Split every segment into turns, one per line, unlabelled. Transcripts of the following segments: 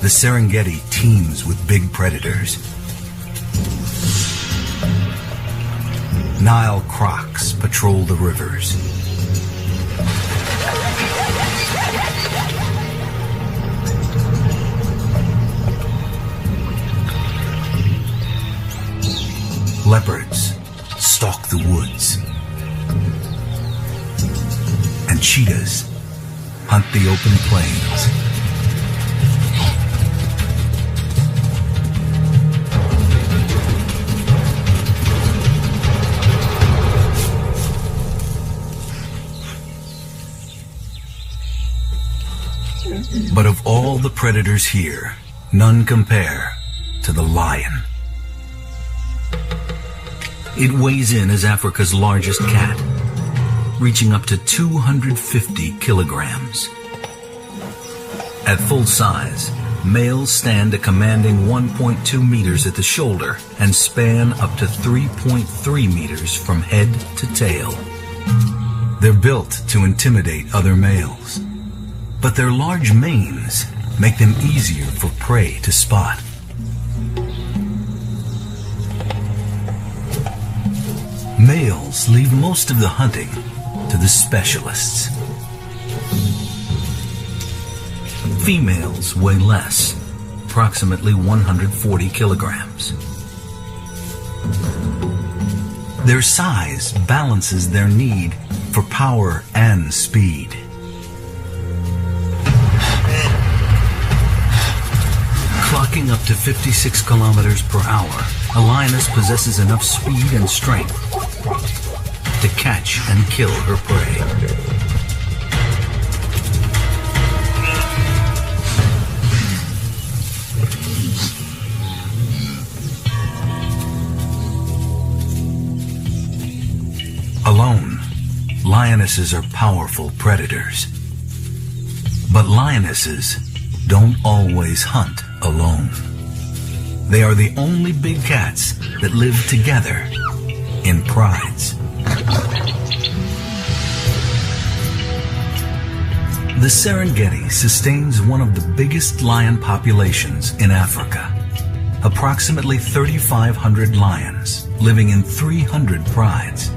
the Serengeti teems with big predators. Nile crocs patrol the rivers. Leopards stalk the woods. And cheetahs hunt the open plains. But of all the predators here, none compare to the lion. It weighs in as Africa's largest cat, reaching up to 250 kilograms. At full size, males stand a commanding 1.2 meters at the shoulder and span up to 3.3 meters from head to tail. They're built to intimidate other males, but their large manes make them easier for prey to spot. Males leave most of the hunting to the specialists. Females weigh less, approximately 140 kilograms. Their size balances their need for power and speed. Clocking up to 56 kilometers per hour, a lioness possesses enough speed and strength to catch and kill her prey. Alone, lionesses are powerful predators. But lionesses don't always hunt alone. They are the only big cats that live together in prides. The Serengeti sustains one of the biggest lion populations in Africa. Approximately 3,500 lions living in 300 prides.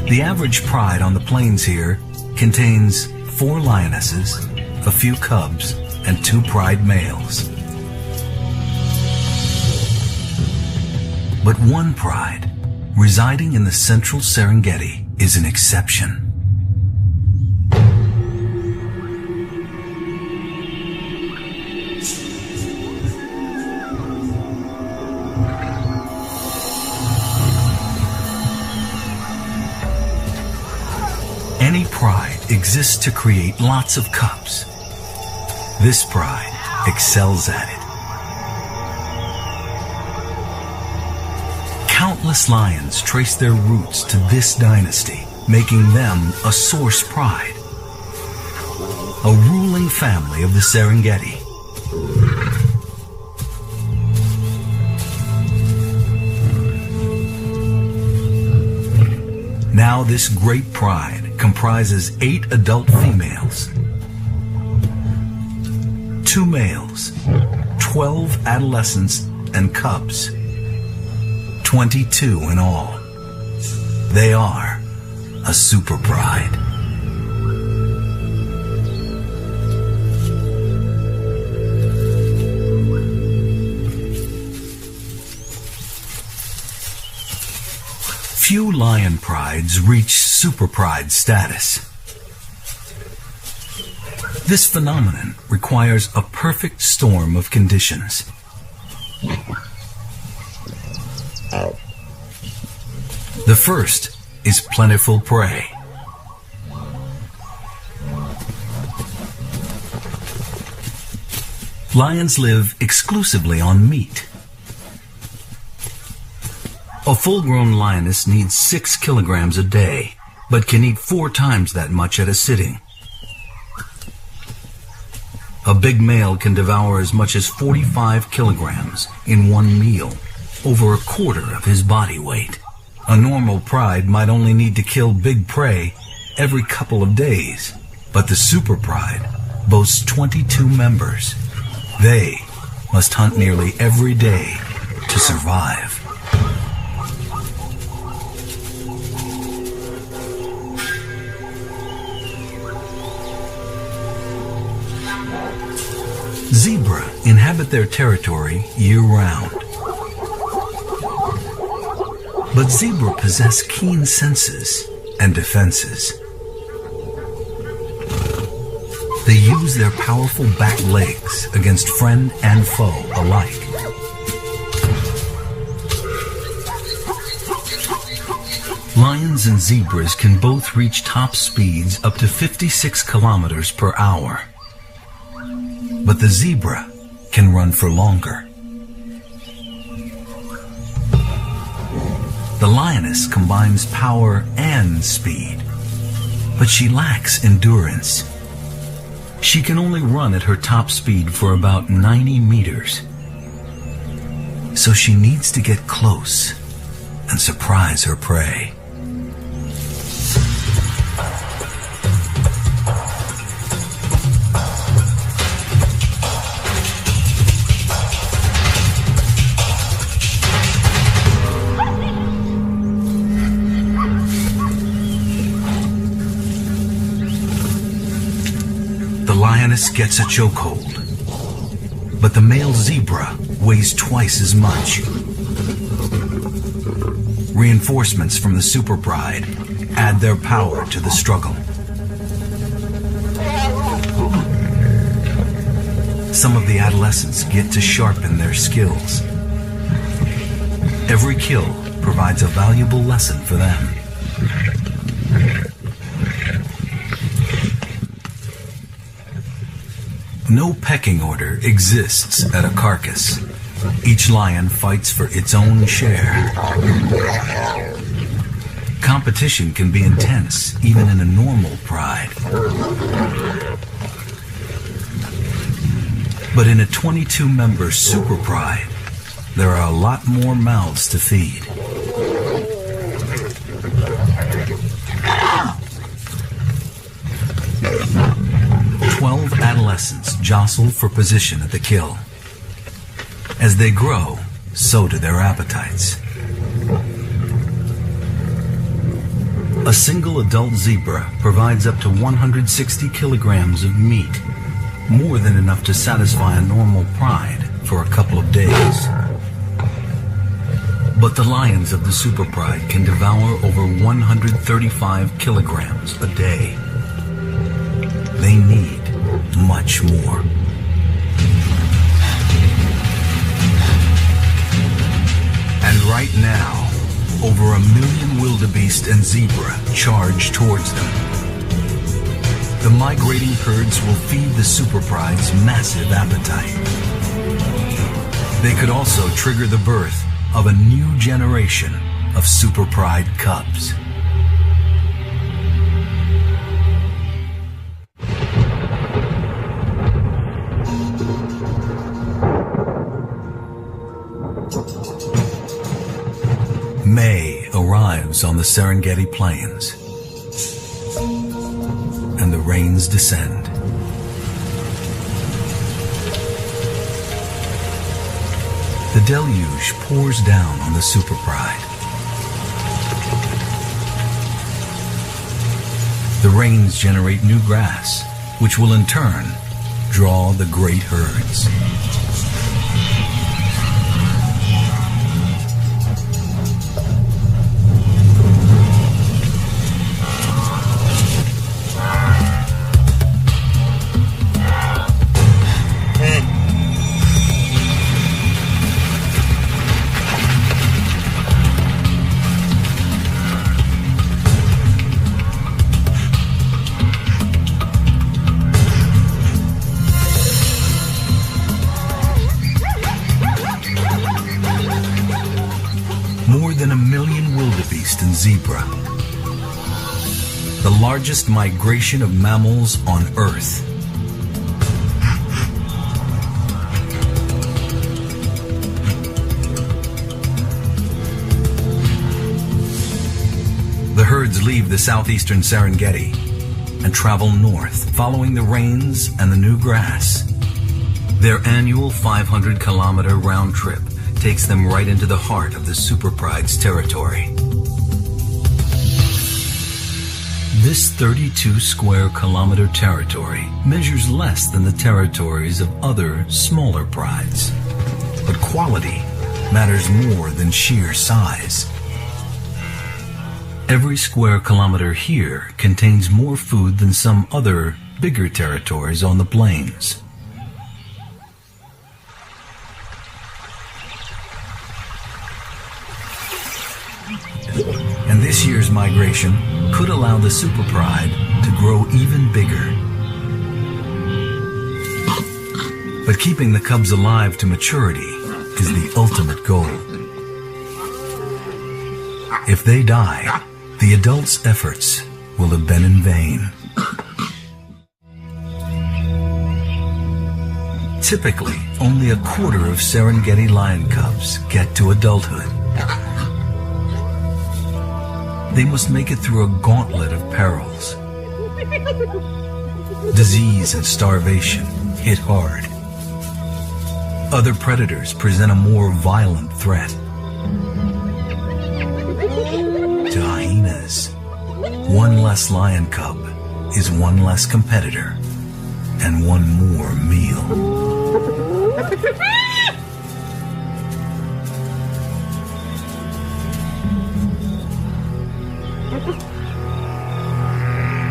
The average pride on the plains here contains 4 lionesses, a few cubs, and 2 pride males. But one pride, residing in the central Serengeti, is an exception. Any pride exists to create lots of cubs. This pride excels at it. Countless lions trace their roots to this dynasty, making them a source pride, a ruling family of the Serengeti. Now this great pride comprises 8 adult females, 2 males, 12 adolescents and cubs, 22 in all. They are a super pride. Few lion prides reach super pride status. This phenomenon requires a perfect storm of conditions. The first is plentiful prey. Lions live exclusively on meat. A full-grown lioness needs 6 kilograms a day, but can eat 4 times that much at a sitting. A big male can devour as much as 45 kilograms in one meal, over a quarter of his body weight. A normal pride might only need to kill big prey every couple of days, but the super pride boasts 22 members, They must hunt nearly every day to survive. Zebra inhabit their territory year-round. But zebra possess keen senses and defenses. They use their powerful back legs against friend and foe alike. Lions and zebras can both reach top speeds up to 56 kilometers per hour. But the zebra can run for longer. The lioness combines power and speed, but she lacks endurance. She can only run at her top speed for about 90 meters. So she needs to get close and surprise her prey. The lioness gets a chokehold, but the male zebra weighs twice as much. Reinforcements from the super pride add their power to the struggle. Some of the adolescents get to sharpen their skills. Every kill provides a valuable lesson for them. No pecking order exists at a carcass. Each lion fights for its own share. Competition can be intense, even in a normal pride. But in a 22-member super pride, there are a lot more mouths to feed. 12 adolescents jostle for position at the kill. As they grow, so do their appetites. A single adult zebra provides up to 160 kilograms of meat, more than enough to satisfy a normal pride for a couple of days. But the lions of the super pride can devour over 135 kilograms a day. They need much more. And right now, over 1 million wildebeest and zebra charge towards them. The migrating herds will feed the super pride's massive appetite. They could also trigger the birth of a new generation of super pride cubs. May arrives on the Serengeti Plains, and the rains descend. The deluge pours down on the super pride. The rains generate new grass, which will in turn draw the great herds. More than 1 million wildebeest and zebra. The largest migration of mammals on Earth. The herds leave the southeastern Serengeti and travel north, following the rains and the new grass. Their annual 500-kilometer round trip takes them right into the heart of the Super Pride's territory. This 32-square-kilometer territory measures less than the territories of other, smaller prides. But quality matters more than sheer size. Every square kilometer here contains more food than some other, bigger territories on the plains. And this year's migration could allow the Super Pride to grow even bigger. But keeping the cubs alive to maturity is the ultimate goal. If they die, the adults' efforts will have been in vain. Typically, only a quarter of Serengeti lion cubs get to adulthood. They must make it through a gauntlet of perils. Disease and starvation hit hard. Other predators present a more violent threat. To hyenas, one less lion cub is one less competitor and one more meal.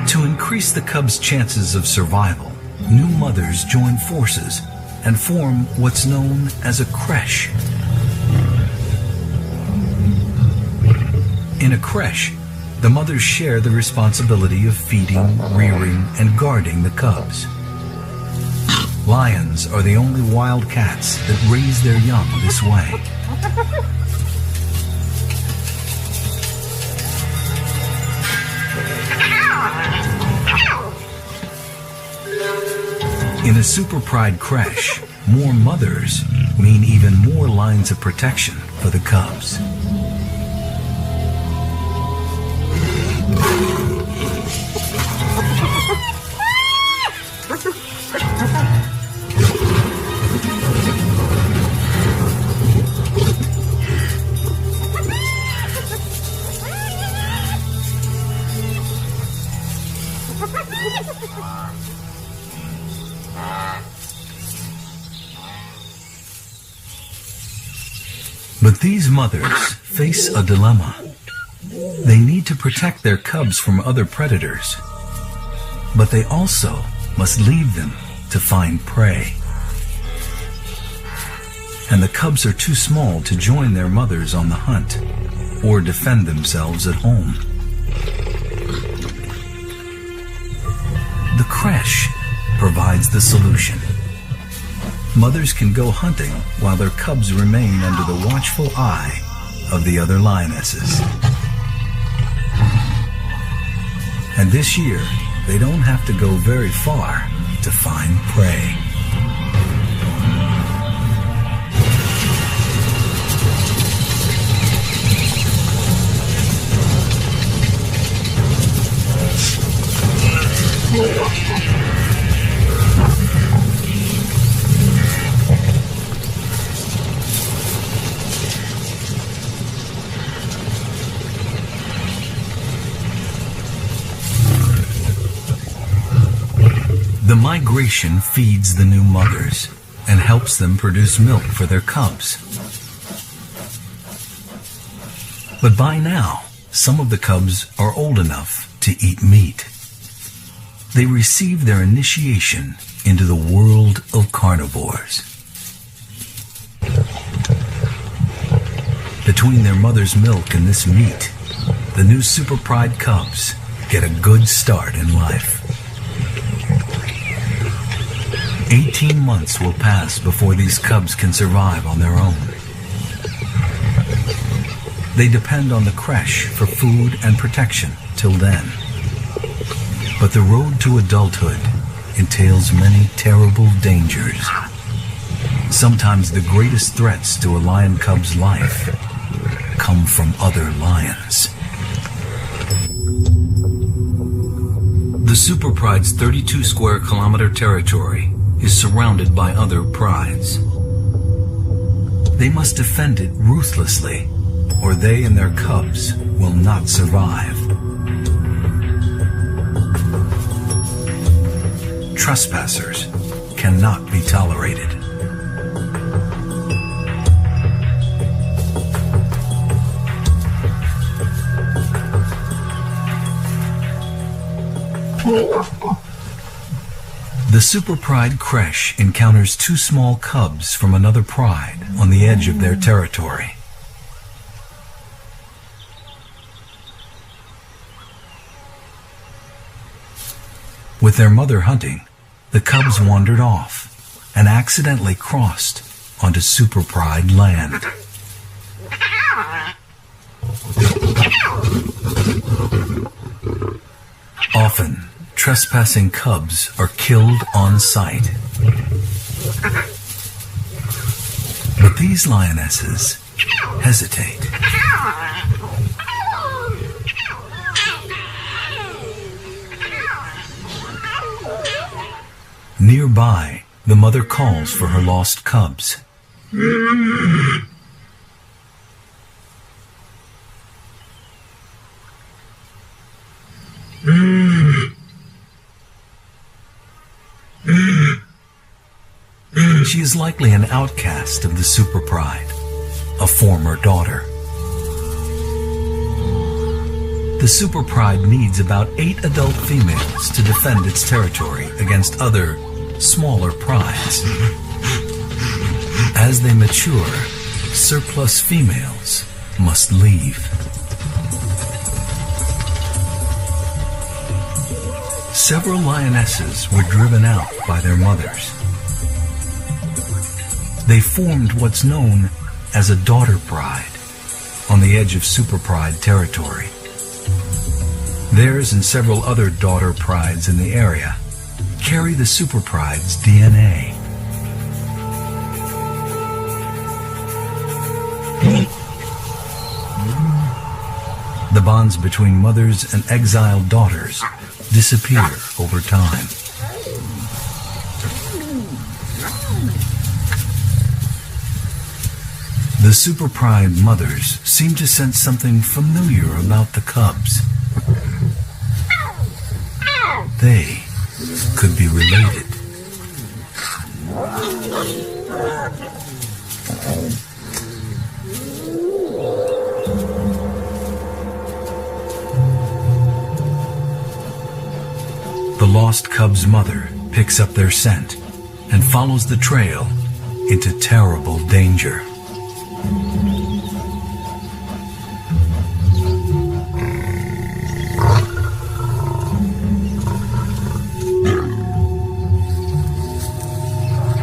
To increase the cubs' chances of survival, new mothers join forces and form what's known as a creche. In a creche, the mothers share the responsibility of feeding, rearing, and guarding the cubs. Lions are the only wild cats that raise their young this way. In a Super Pride creche, more mothers mean even more lines of protection for the cubs. But these mothers face a dilemma. They need to protect their cubs from other predators, but they also must leave them to find prey. And the cubs are too small to join their mothers on the hunt or defend themselves at home. The creche provides the solution. Mothers can go hunting while their cubs remain under the watchful eye of the other lionesses. And this year, they don't have to go very far to find prey. The migration feeds the new mothers and helps them produce milk for their cubs. But by now, some of the cubs are old enough to eat meat. They receive their initiation into the world of carnivores. Between their mother's milk and this meat, the new Super Pride cubs get a good start in life. 18 months will pass before these cubs can survive on their own. They depend on the creche for food and protection till then. But the road to adulthood entails many terrible dangers. Sometimes the greatest threats to a lion cub's life come from other lions. The Super Pride's 32 square kilometer territory is surrounded by other prides. They must defend it ruthlessly, or they and their cubs will not survive. Trespassers cannot be tolerated. The super pride creche encounters two small cubs from another pride on the edge of their territory. With their mother hunting, the cubs wandered off and accidentally crossed onto super pride land. Often, trespassing cubs are killed on sight. But these lionesses hesitate. Nearby, the mother calls for her lost cubs. She is likely an outcast of the super pride, a former daughter. The super pride needs about 8 adult females to defend its territory against other, smaller prides. As they mature, surplus females must leave. Several lionesses were driven out by their mothers. They formed what's known as a daughter pride on the edge of super pride territory. Theirs and several other daughter prides in the area carry the super pride's DNA. The bonds between mothers and exiled daughters disappear over time. The super pride mothers seem to sense something familiar about the cubs. They could be related. The lost cub's mother picks up their scent and follows the trail into terrible danger.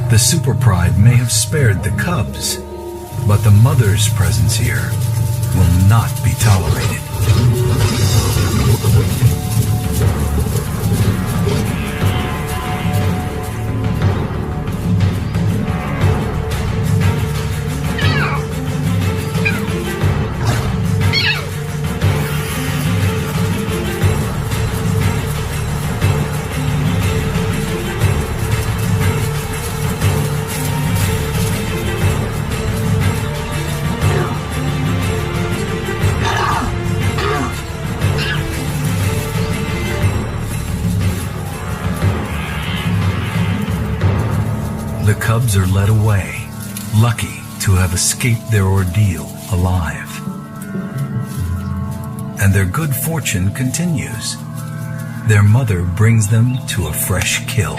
The super pride may have spared the cubs, but the mother's presence here will not be tolerated. The cubs are led away, lucky to have escaped their ordeal alive. And their good fortune continues. Their mother brings them to a fresh kill.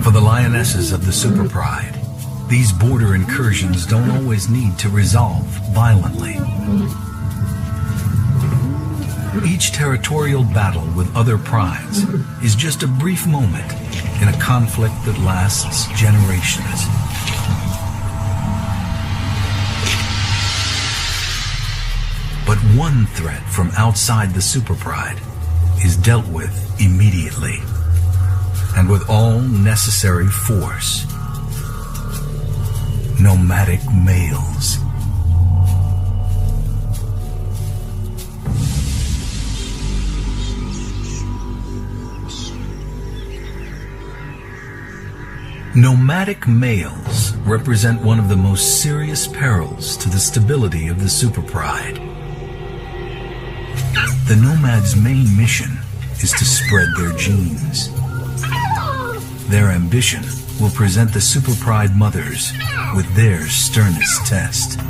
For the lionesses of the super pride, these border incursions don't always need to resolve violently. Each territorial battle with other prides is just a brief moment in a conflict that lasts generations. But one threat from outside the super pride is dealt with immediately and with all necessary force. Nomadic males. Nomadic males represent one of the most serious perils to the stability of the superpride. The nomad's main mission is to spread their genes. Their ambition will present the superpride mothers with their sternest test.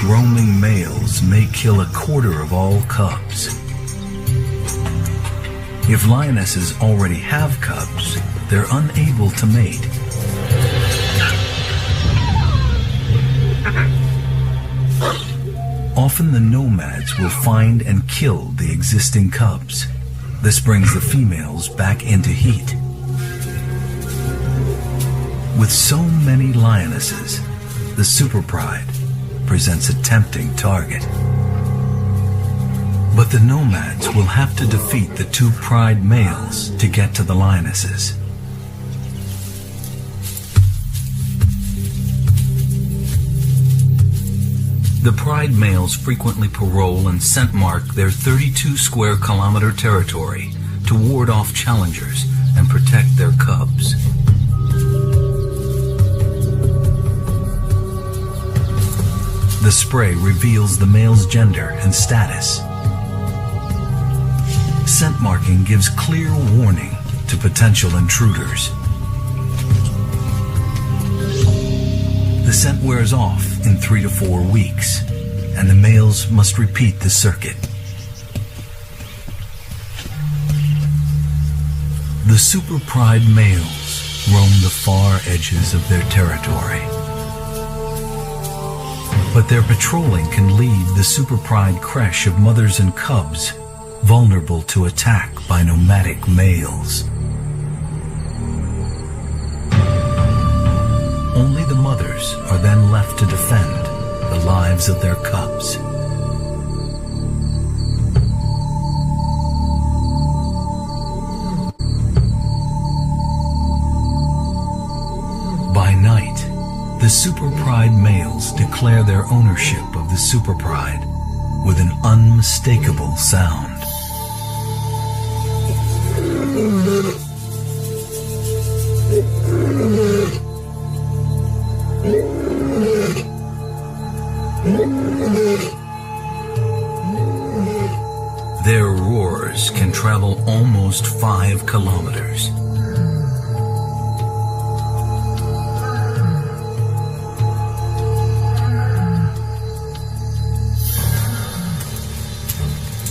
Roaming males may kill a quarter of all cubs. If lionesses already have cubs, they're unable to mate. Often the nomads will find and kill the existing cubs. This brings the females back into heat. With so many lionesses, the superpride presents a tempting target. But the nomads will have to defeat the two pride males to get to the lionesses. The pride males frequently parole and scent mark their 32 square kilometer territory to ward off challengers and protect their cubs. The spray reveals the male's gender and status. Scent marking gives clear warning to potential intruders. The scent wears off in 3 to 4 weeks, and the males must repeat the circuit. The superpride males roam the far edges of their territory. But their patrolling can leave the superpride creche of mothers and cubs vulnerable to attack by nomadic males. Only the mothers are then left to defend the lives of their cubs. By night, the superpride males declare their ownership of the superpride with an unmistakable sound. Their roars can travel almost 5 kilometers.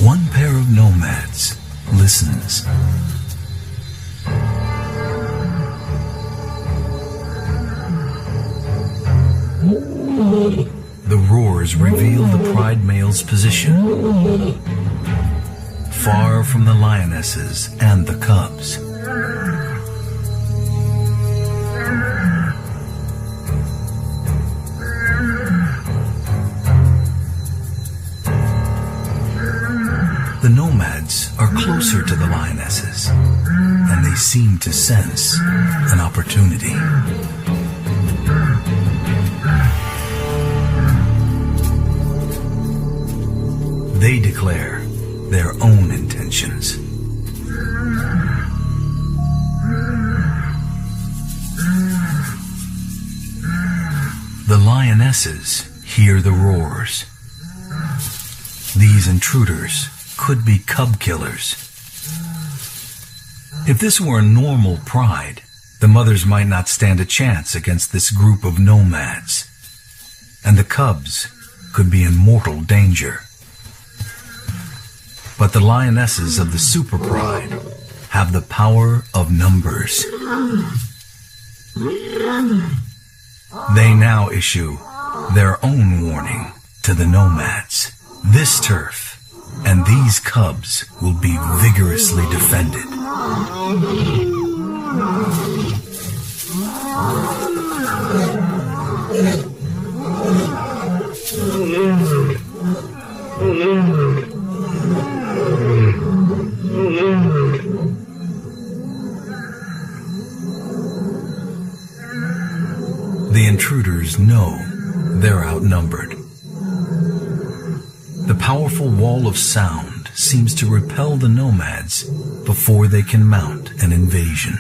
One pair of nomads listens. The roars reveal the pride male's position, far from the lionesses and the cubs. The nomads are closer to the lionesses, and they seem to sense an opportunity. They declare their own intentions. The lionesses hear the roars. These intruders could be cub killers. If this were a normal pride, the mothers might not stand a chance against this group of nomads, and the cubs could be in mortal danger. But the lionesses of the superpride have the power of numbers. They now issue their own warning to the nomads. This turf and these cubs will be vigorously defended. The intruders know they're outnumbered. The powerful wall of sound seems to repel the nomads before they can mount an invasion.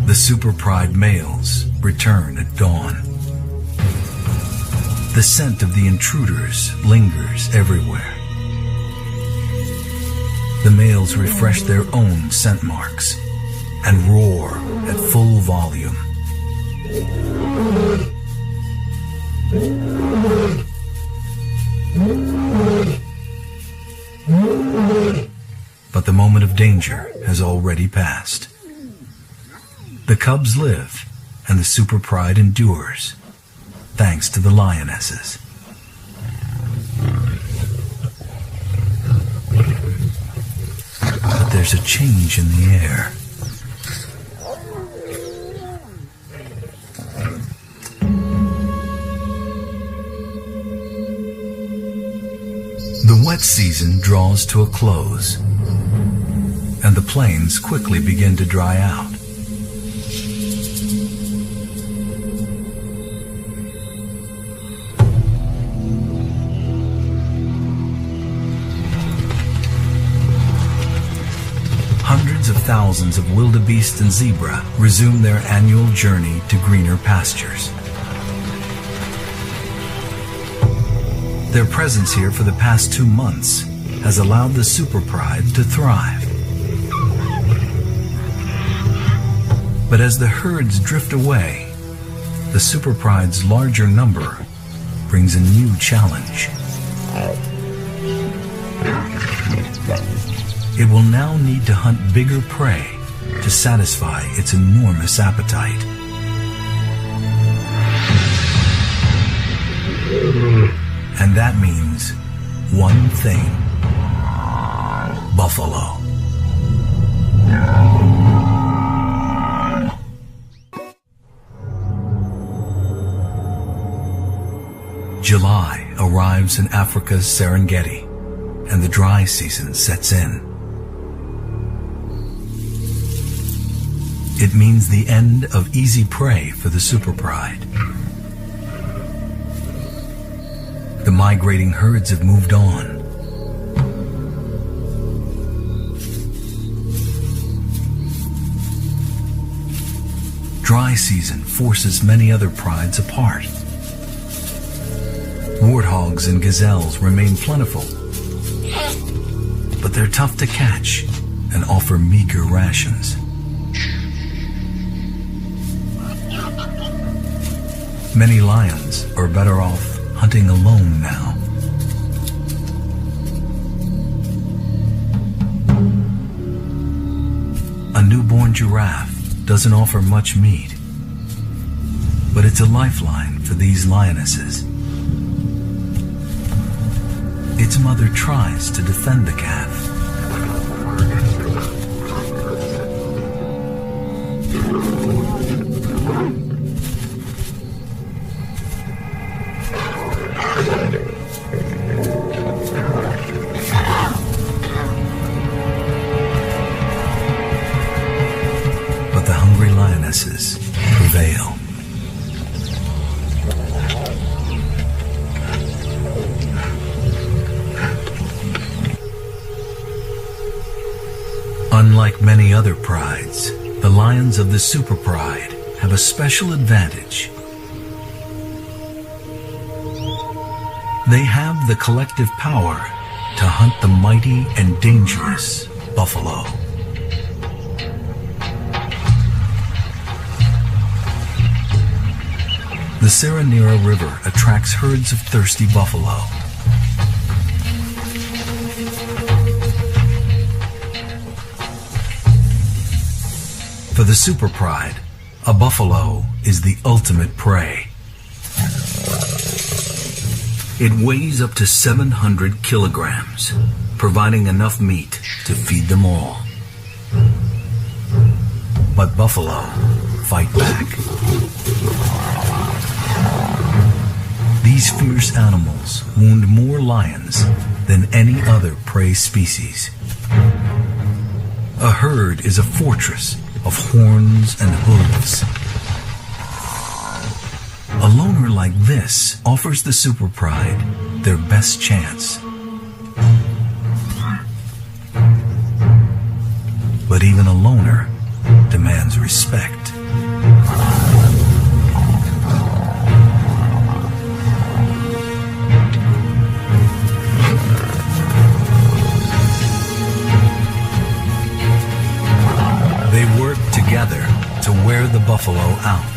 The Super Pride males return at dawn. The scent of the intruders lingers everywhere. The males refresh their own scent marks and roar at full volume. But the moment of danger has already passed. The cubs live, and the Super Pride endures, thanks to the lionesses. But there's a change in the air. The wet season draws to a close, and the plains quickly begin to dry out. Hundreds of thousands of wildebeest and zebra resume their annual journey to greener pastures. Their presence here for the past 2 months has allowed the Super Pride to thrive. But as the herds drift away, the Super Pride's larger number brings a new challenge. It will now need to hunt bigger prey to satisfy its enormous appetite. And that means one thing: buffalo. July arrives in Africa's Serengeti, and the dry season sets in. It means the end of easy prey for the Super Pride. The migrating herds have moved on. Dry season forces many other prides apart. Warthogs and gazelles remain plentiful, but they're tough to catch and offer meager rations. Many lions are better off hunting alone now. A newborn giraffe doesn't offer much meat, but it's a lifeline for these lionesses. Its mother tries to defend the calf. But the hungry lionesses prevail. Unlike many other prides, the lions of the Super Pride have a special advantage. They have the collective power to hunt the mighty and dangerous buffalo. The Serenira River attracts herds of thirsty buffalo. For the Super Pride, a buffalo is the ultimate prey. It weighs up to 700 kilograms, providing enough meat to feed them all. But buffalo fight back. These fierce animals wound more lions than any other prey species. A herd is a fortress of horns and hooves. A loner like this offers the super pride their best chance. But even a loner demands respect. They work together to wear the buffalo out.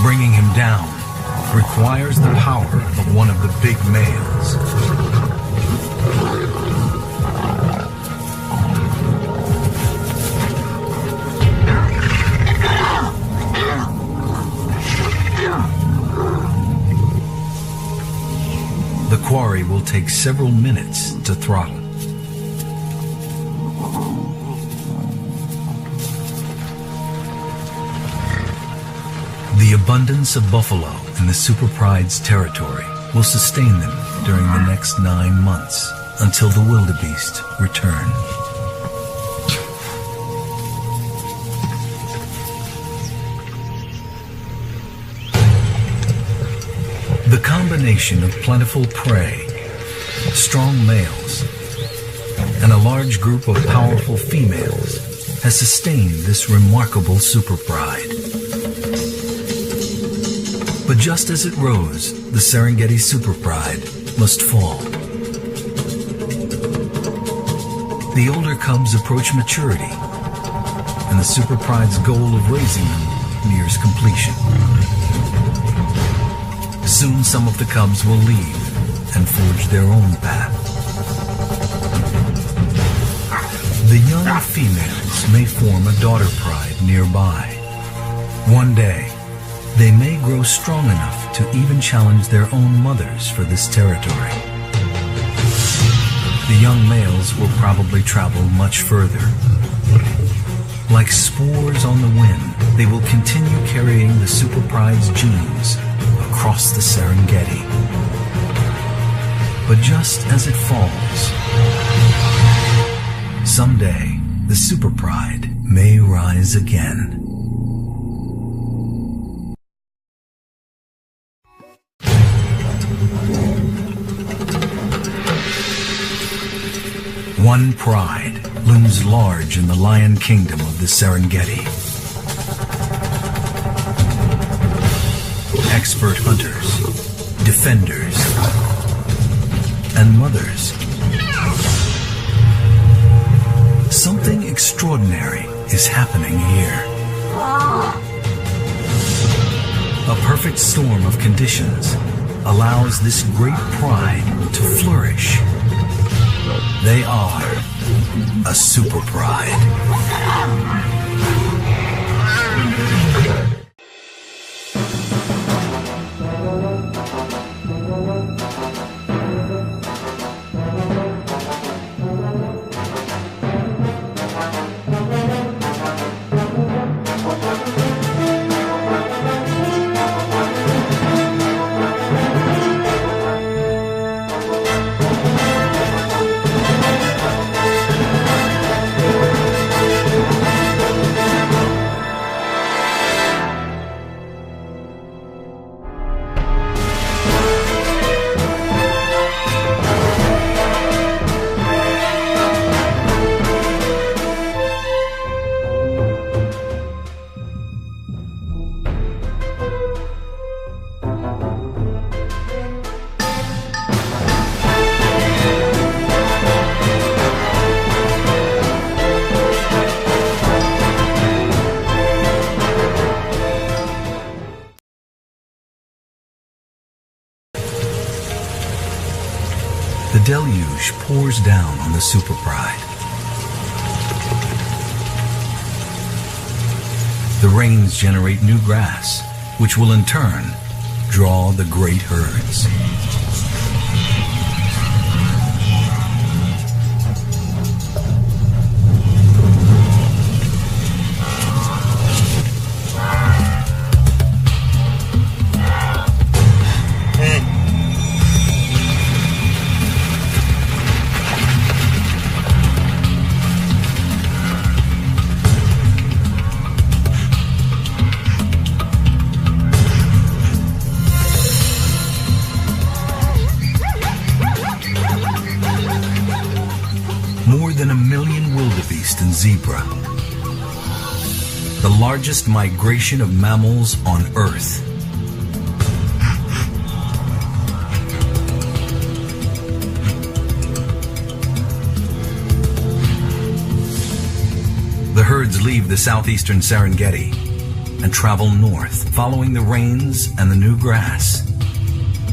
Bringing him down requires the power of one of the big males. The quarry will take several minutes to throttle. The abundance of buffalo in the super pride's territory will sustain them during the next 9 months until the wildebeest return. The combination of plentiful prey, strong males, and a large group of powerful females has sustained this remarkable super pride. But just as it rose, the Serengeti super pride must fall. The older cubs approach maturity, and the super pride's goal of raising them nears completion. Soon some of the cubs will leave and forge their own path. The young females may form a daughter pride nearby. One day, they may grow strong enough to even challenge their own mothers for this territory. The young males will probably travel much further. Like spores on the wind, they will continue carrying the super pride's genes across the Serengeti. But just as it falls, someday the super pride may rise again. One pride looms large in the lion kingdom of the Serengeti. Expert hunters, defenders, and mothers. Something extraordinary is happening here. A perfect storm of conditions allows this great pride to flourish. They are a super pride. The deluge pours down on the super pride. The rains generate new grass, which will in turn draw the great herds. More than 1 million wildebeest and zebra. The largest migration of mammals on Earth. The herds leave the southeastern Serengeti and travel north, following the rains and the new grass.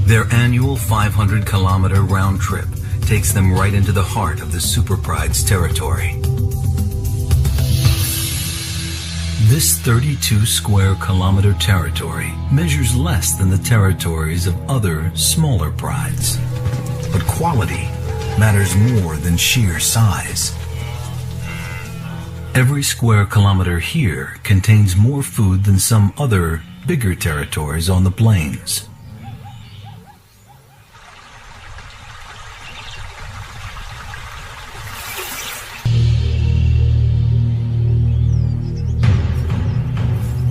Their annual 500-kilometer round trip takes them right into the heart of the Super Pride's territory. This 32-square-kilometer territory measures less than the territories of other, smaller prides. But quality matters more than sheer size. Every square kilometer here contains more food than some other, bigger territories on the plains.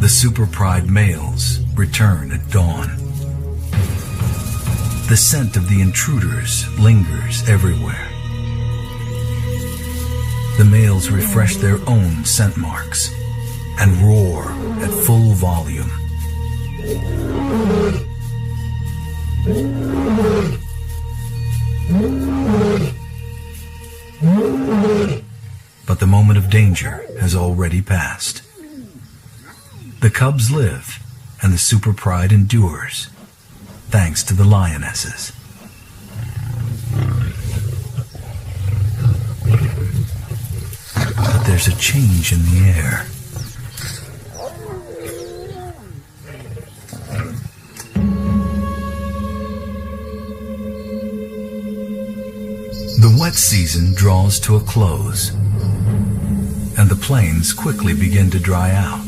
The Super Pride males return at dawn. The scent of the intruders lingers everywhere. The males refresh their own scent marks and roar at full volume. But the moment of danger has already passed. The cubs live, and the Super Pride endures, thanks to the lionesses. But there's a change in the air. The wet season draws to a close, and the plains quickly begin to dry out.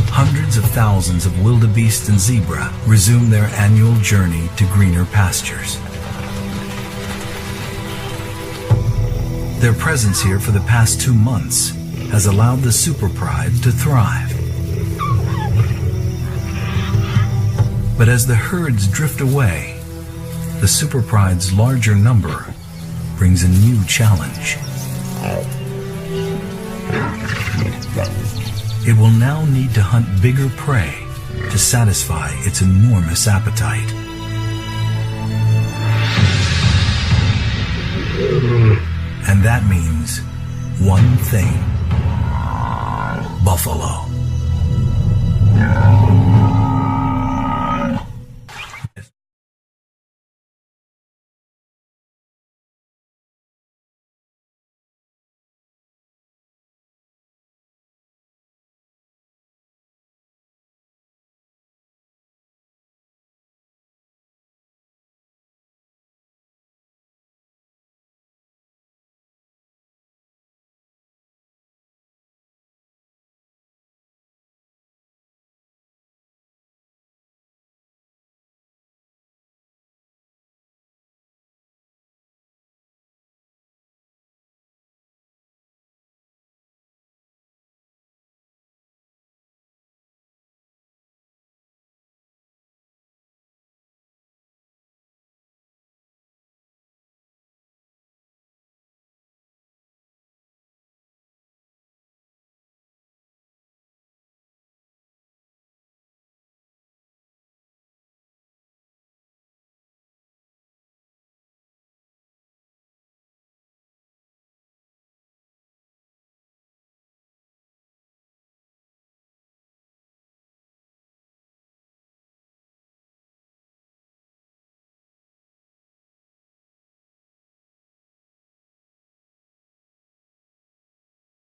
Hundreds of thousands of wildebeest and zebra resume their annual journey to greener pastures. Their presence here for the past 2 months has allowed the Super Pride to thrive. But as the herds drift away, the Super Pride's larger number brings a new challenge. It will now need to hunt bigger prey to satisfy its enormous appetite. And that means one thing: buffalo.